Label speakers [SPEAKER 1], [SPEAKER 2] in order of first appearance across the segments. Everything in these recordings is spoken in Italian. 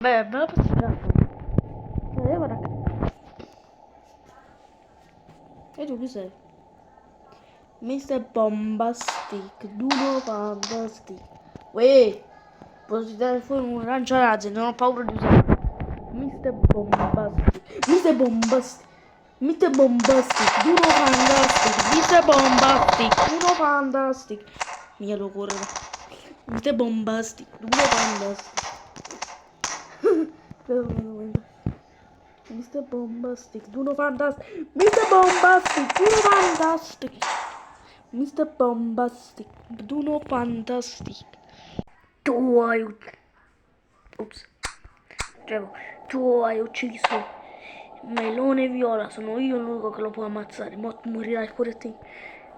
[SPEAKER 1] Beh, me la posso dare. Guarda. E tu chi sei? Mr. Bombastic, Duno Fantastic. Uè, posso tirare fuori un lanciarazzi, non ho paura di usarlo. Mr. Bombastic, Mr. Bombastic, Mr. Bombastic, Duno Fantastic, Mr. Bombastic, Duno Fantastic. Mia lo correre. Mr. Bombastic, Duno Fantastic. Mr. Bombastic, Duno Fantastic, Mr. Bombastic, Duno Fantastic. Mr. Bombastic, Duno Fantastic. Tu hai... Ops. Tu hai ucciso Melone Viola, sono io l'unico che lo può ammazzare, morirai pure te.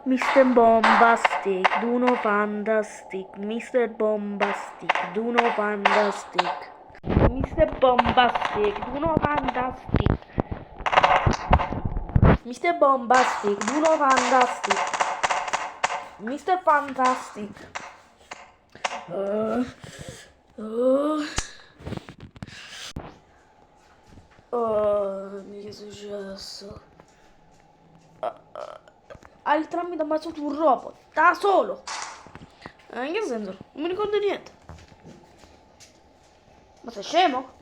[SPEAKER 1] Mr. Bombastic, Duno Fantastic, Mr. Bombastic, Duno Fantastic. Mr. Bombastic, Duno Fantastic. Mr. Bombastic, Duno Fantastic. Mr. Fantastic. Che è successo? Hai il tramite ammazzato un robot, da solo. In che senso? Non mi ricordo niente. Ma sei scemo?